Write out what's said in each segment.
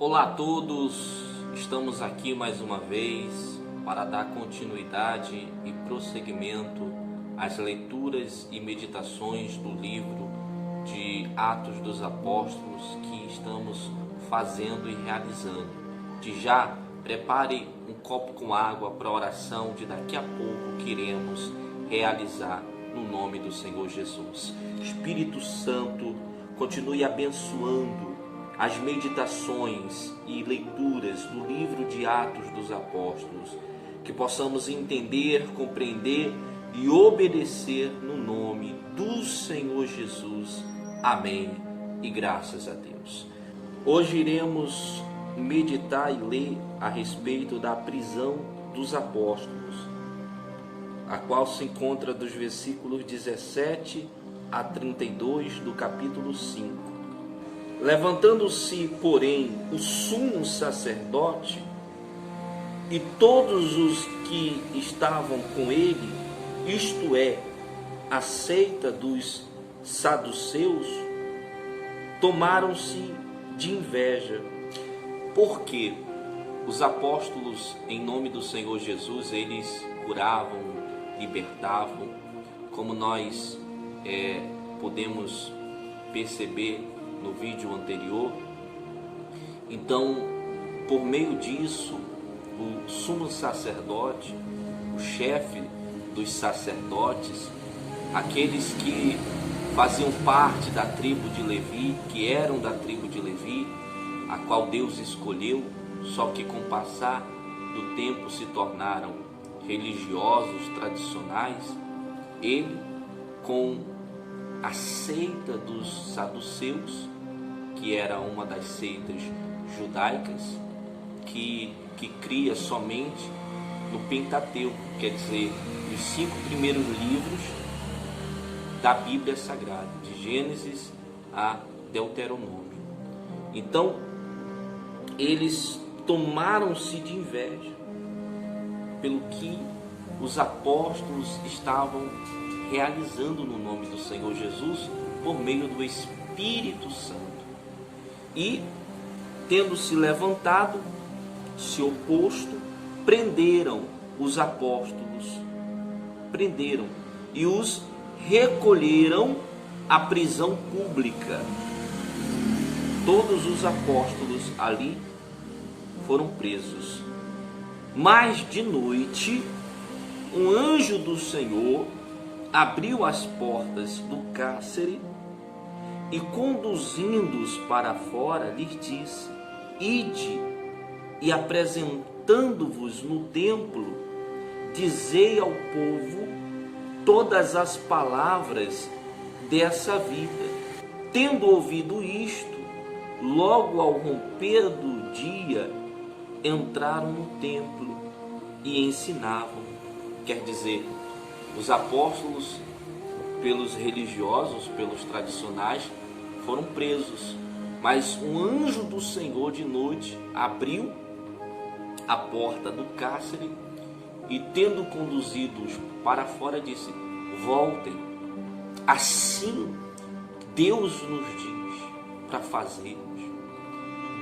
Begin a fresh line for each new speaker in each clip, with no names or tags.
Olá a todos, estamos aqui mais uma vez para dar continuidade e prosseguimento às leituras e meditações do livro de Atos dos Apóstolos que estamos fazendo e realizando. De já, prepare um copo com água para a oração de daqui a pouco que iremos realizar no nome do Senhor Jesus. Espírito Santo, continue abençoando as meditações e leituras do livro de Atos dos Apóstolos, que possamos entender, compreender e obedecer no nome do Senhor Jesus. Amém e graças a Deus. Hoje iremos meditar e ler a respeito da prisão dos apóstolos, a qual se encontra dos versículos 17 a 32 do capítulo 5. Levantando-se, porém, o sumo sacerdote e todos os que estavam com ele, isto é, a seita dos saduceus, tomaram-se de inveja, porque os apóstolos, em nome do Senhor Jesus, eles curavam, libertavam, como nós podemos perceber no vídeo anterior. Então, por meio disso, o sumo sacerdote, o chefe dos sacerdotes, aqueles que faziam parte da tribo de Levi, que eram da tribo de Levi, a qual Deus escolheu, só que com o passar do tempo se tornaram religiosos, tradicionais, ele, com a seita dos saduceus, que era uma das seitas judaicas, que cria somente no Pentateuco, quer dizer, os 5 primeiros livros da Bíblia Sagrada, de Gênesis a Deuteronômio. Então, eles tomaram-se de inveja pelo que os apóstolos estavam realizando no nome do Senhor Jesus por meio do Espírito Santo. E, tendo se levantado, se oposto, prenderam os apóstolos, e os recolheram à prisão pública. Todos os apóstolos ali foram presos. Mas de noite, um anjo do Senhor abriu as portas do cárcere e, conduzindo-os para fora, lhes disse: Ide, e apresentando-vos no templo, dizei ao povo todas as palavras dessa vida. Tendo ouvido isto, logo ao romper do dia, entraram no templo e ensinavam. Quer dizer, os apóstolos, pelos religiosos, pelos tradicionais, foram presos. Mas um anjo do Senhor de noite abriu a porta do cárcere e, tendo conduzidos para fora, disse: voltem. Assim Deus nos diz para fazermos.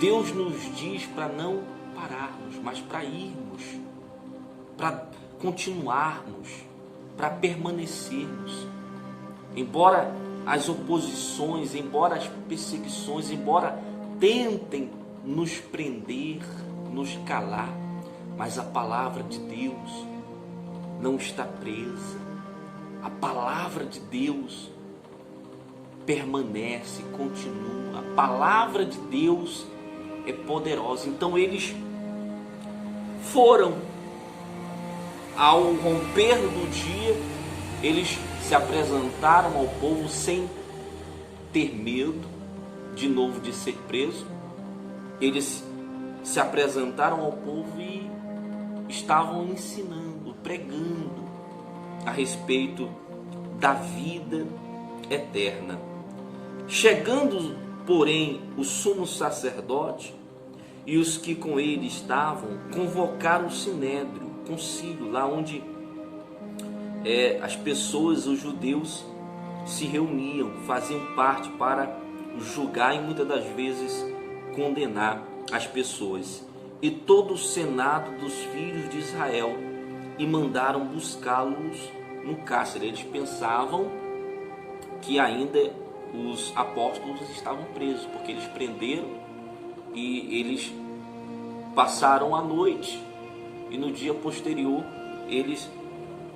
Deus nos diz para não pararmos, mas para irmos, para continuarmos, para permanecermos. Embora as oposições, embora as perseguições, embora tentem nos prender, nos calar, mas a palavra de Deus não está presa. A palavra de Deus permanece, continua. A palavra de Deus é poderosa. Então eles foram, ao romper do dia, eles se apresentaram ao povo sem ter medo de novo de ser preso. Eles se apresentaram ao povo e estavam ensinando, pregando a respeito da vida eterna. Chegando, porém, o sumo sacerdote e os que com ele estavam, convocaram o sinédrio, o concílio, lá onde as pessoas, os judeus, se reuniam, faziam parte para julgar e muitas das vezes condenar. as pessoas e todo o senado dos filhos de Israel e mandaram buscá-los no cárcere. Eles pensavam que ainda os apóstolos estavam presos, porque eles prenderam e eles passaram a noite, e no dia posterior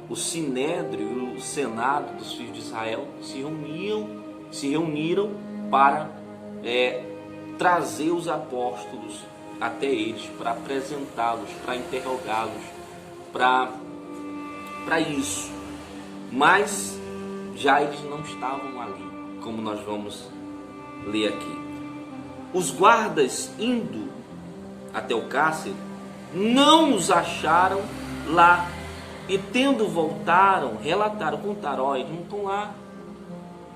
o sinédrio, o senado dos filhos de Israel se reuniram para trazer os apóstolos até eles, para apresentá-los, para interrogá-los, para isso. Mas já eles não estavam ali, como nós vamos ler aqui. Os guardas, indo até o cárcere, não os acharam lá, e tendo voltaram, relataram, contaram: eles não estão lá,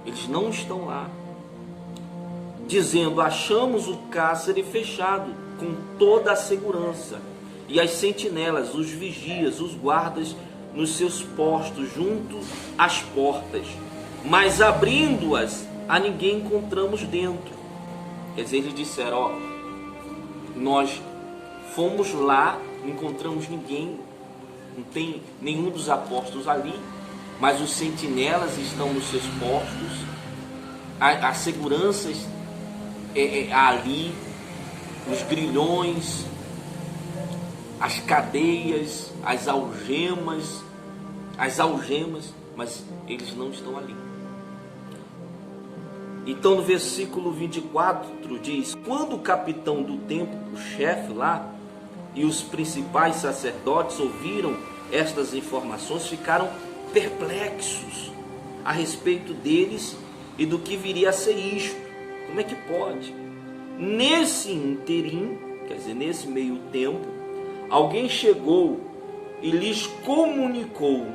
eles não estão lá, dizendo: achamos o cárcere fechado com toda a segurança, e as sentinelas, os vigias, os guardas nos seus postos junto às portas, mas abrindo-as a ninguém encontramos dentro. Quer dizer, eles disseram: nós fomos lá, não encontramos ninguém, não tem nenhum dos apóstolos ali, mas os sentinelas estão nos seus postos, a segurança ali, os grilhões, as cadeias, as algemas, mas eles não estão ali. Então no versículo 24 diz: quando o capitão do templo, o chefe lá, e os principais sacerdotes ouviram estas informações, ficaram perplexos a respeito deles e do que viria a ser isto. Como é que pode? Nesse interim, quer dizer, nesse meio tempo, alguém chegou e lhes comunicou,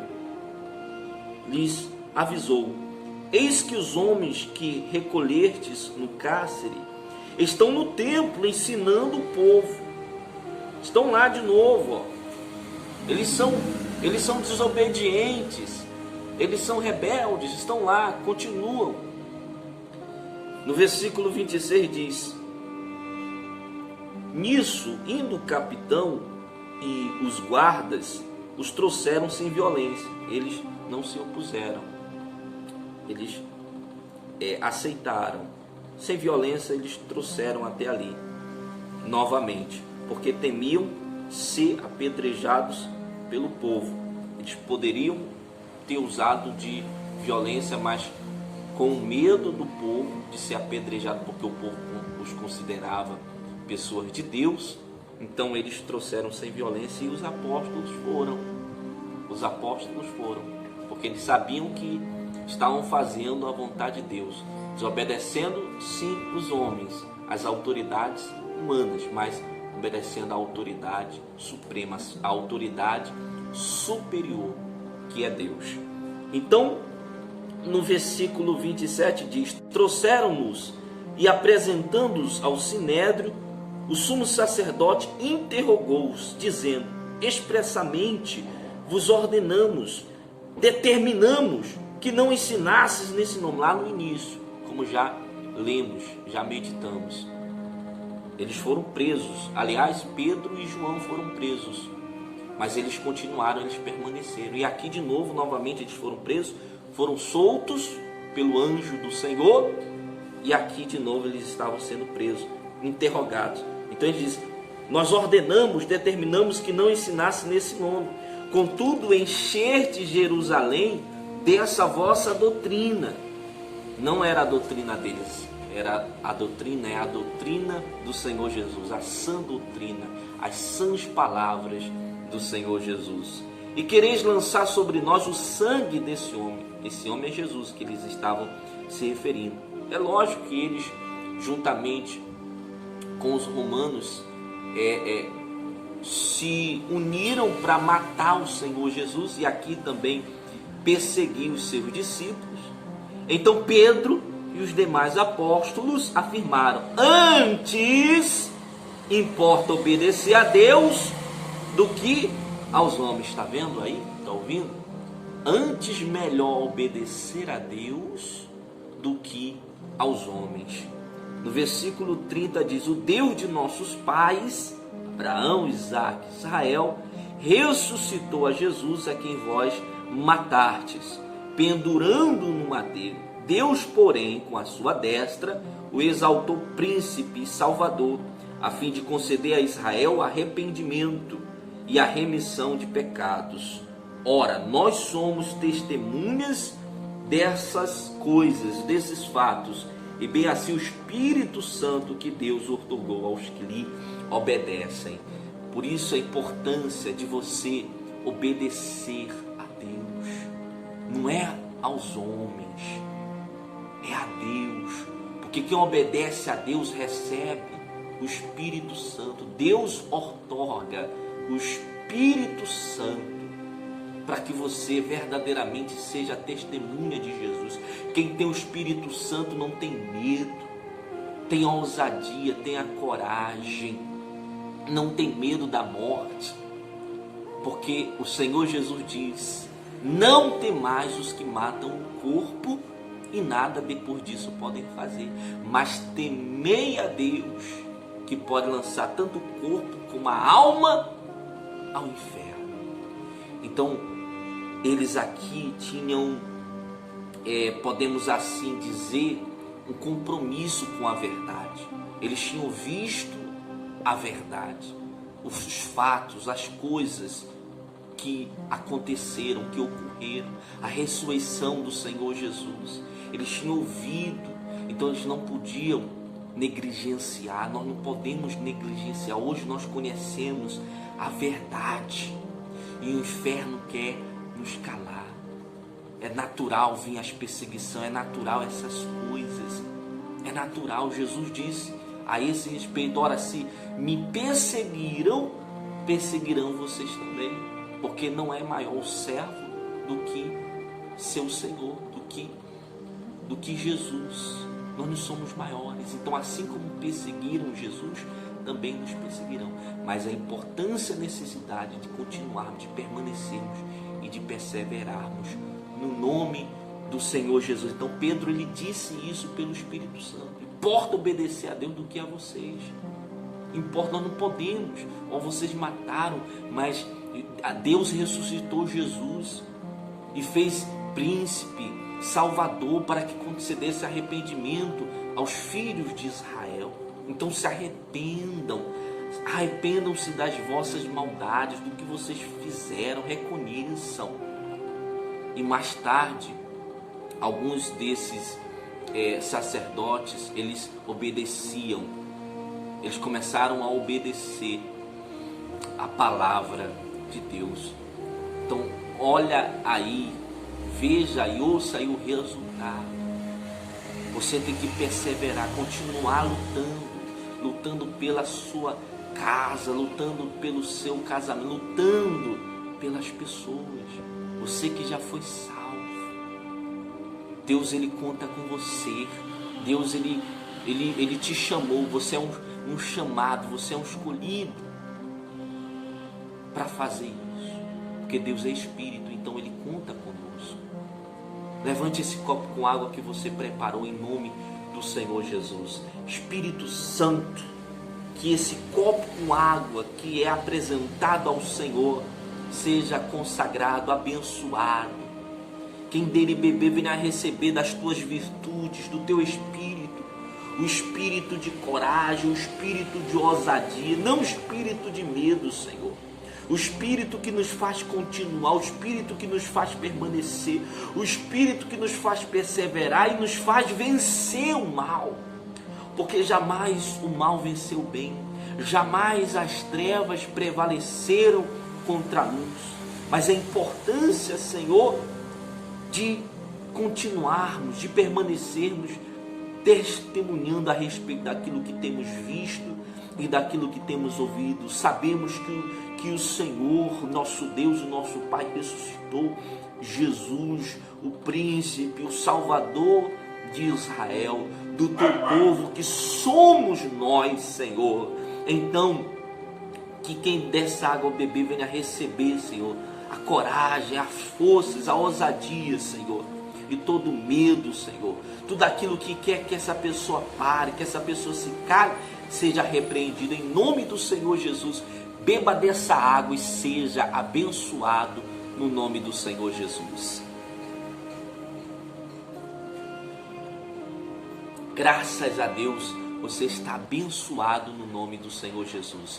lhes avisou: eis que os homens que recolhestes no cárcere estão no templo ensinando o povo. Estão lá de novo, Eles são desobedientes, eles são rebeldes, estão lá, continuam. No versículo 26 diz: nisso, indo o capitão e os guardas, os trouxeram sem violência. Eles não se opuseram, eles aceitaram. Sem violência, eles trouxeram até ali novamente, porque temiam ser apedrejados pelo povo. Eles poderiam ter usado de violência, mas com medo do povo de ser apedrejado, porque o povo os considerava pessoas de Deus. Então eles trouxeram sem violência, e os apóstolos foram, porque eles sabiam que estavam fazendo a vontade de Deus, desobedecendo sim os homens, as autoridades humanas, mas obedecendo à autoridade suprema, à autoridade superior, que é Deus. Então, no versículo 27 diz: trouxeram-nos e, apresentando-os ao sinédrio, o sumo sacerdote interrogou-os, dizendo: expressamente vos ordenamos, determinamos que não ensinasses nesse nome. Lá no início, como já lemos, já meditamos, eles foram presos. Aliás, Pedro e João foram presos, mas eles continuaram, eles permaneceram. E aqui de novo, novamente, eles foram presos, foram soltos pelo anjo do Senhor, e aqui de novo eles estavam sendo presos, interrogados. Então ele diz: nós ordenamos, determinamos que não ensinasse nesse nome. Contudo, encher-te Jerusalém dessa vossa doutrina. Não era a doutrina deles, era a doutrina, é a doutrina do Senhor Jesus, a sã doutrina, as sãs palavras do Senhor Jesus. E quereis lançar sobre nós o sangue desse homem. Esse homem é Jesus que eles estavam se referindo. É lógico que eles, juntamente com os romanos, se uniram para matar o Senhor Jesus, e aqui também perseguir os seus discípulos. Então Pedro e os demais apóstolos afirmaram: antes importa obedecer a Deus do que aos homens. Está vendo aí? Está ouvindo? Antes melhor obedecer a Deus do que aos homens. No versículo 30 diz: o Deus de nossos pais, Abraão, Isaque, Israel, ressuscitou a Jesus, a quem vós matastes, pendurando no madeiro. Deus, porém, com a sua destra, o exaltou príncipe e salvador, a fim de conceder a Israel arrependimento e a remissão de pecados. Ora, nós somos testemunhas dessas coisas, desses fatos, e bem assim o Espírito Santo que Deus outorgou aos que lhe obedecem. Por isso a importância de você obedecer a Deus. Não é aos homens, é a Deus. Porque quem obedece a Deus recebe o Espírito Santo. Deus outorga o Espírito Santo para que você verdadeiramente seja testemunha de Jesus. Quem tem o Espírito Santo não tem medo, tem a ousadia, tem a coragem, não tem medo da morte, porque o Senhor Jesus diz: não temais os que matam o corpo e nada depois disso podem fazer, mas temei a Deus, que pode lançar tanto o corpo como a alma ao inferno. Então, eles aqui tinham, podemos assim dizer, um compromisso com a verdade. Eles tinham visto a verdade, os fatos, as coisas que aconteceram, que ocorreram, a ressurreição do Senhor Jesus. Eles tinham ouvido, então eles não podiam negligenciar. Nós não podemos negligenciar. Hoje nós conhecemos a verdade e o inferno quer nos calar. É natural vir as perseguições, é natural essas coisas, é natural. Jesus disse a esse respeito: ora, se me perseguiram, perseguirão vocês também, porque não é maior o servo do que seu Senhor, do que Jesus. Nós não somos maiores. Então, assim como perseguiram Jesus, também nos perseguirão. Mas a importância, a necessidade de continuarmos, de permanecermos e de perseverarmos no nome do Senhor Jesus. Então Pedro, ele disse isso pelo Espírito Santo: importa obedecer a Deus do que a vocês. Importa, nós não podemos, ou vocês mataram, mas a Deus ressuscitou Jesus e fez príncipe, salvador, para que concedesse arrependimento aos filhos de Israel. Então se arrependam, arrependam-se das vossas maldades, do que vocês fizeram, reconheçam. E mais tarde, alguns desses sacerdotes, eles obedeciam, eles começaram a obedecer a palavra de Deus. Então olha aí, veja e ouça aí o resultado. Você tem que perseverar, continuar lutando pela sua casa, lutando pelo seu casamento, lutando pelas pessoas. Você que já foi salvo, Deus, ele conta com você. Deus, ele te chamou. Você é um chamado, você é um escolhido para fazer isso, porque Deus é Espírito, então ele conta conosco. Levante esse copo com água que você preparou em nome do Senhor Jesus. Espírito Santo, que esse copo com água que é apresentado ao Senhor seja consagrado, abençoado. Quem dele beber venha a receber das tuas virtudes, do teu Espírito, o espírito de coragem, o espírito de ousadia, não o espírito de medo, Senhor. O espírito que nos faz continuar, o espírito que nos faz permanecer, o espírito que nos faz perseverar e nos faz vencer o mal. Porque jamais o mal venceu o bem, jamais as trevas prevaleceram contra a luz. Mas a importância, Senhor, de continuarmos, de permanecermos testemunhando a respeito daquilo que temos visto e daquilo que temos ouvido. Sabemos que o Senhor, nosso Deus e nosso Pai, ressuscitou Jesus, o príncipe, o Salvador de Israel, do teu povo, que somos nós, Senhor. Então, que quem dessa água beber venha receber, Senhor, a coragem, as forças, a ousadia, Senhor, e todo medo, Senhor. Tudo aquilo que quer que essa pessoa pare, que essa pessoa se cale, seja repreendido em nome do Senhor Jesus. Beba dessa água e seja abençoado no nome do Senhor Jesus. Graças a Deus, você está abençoado no nome do Senhor Jesus.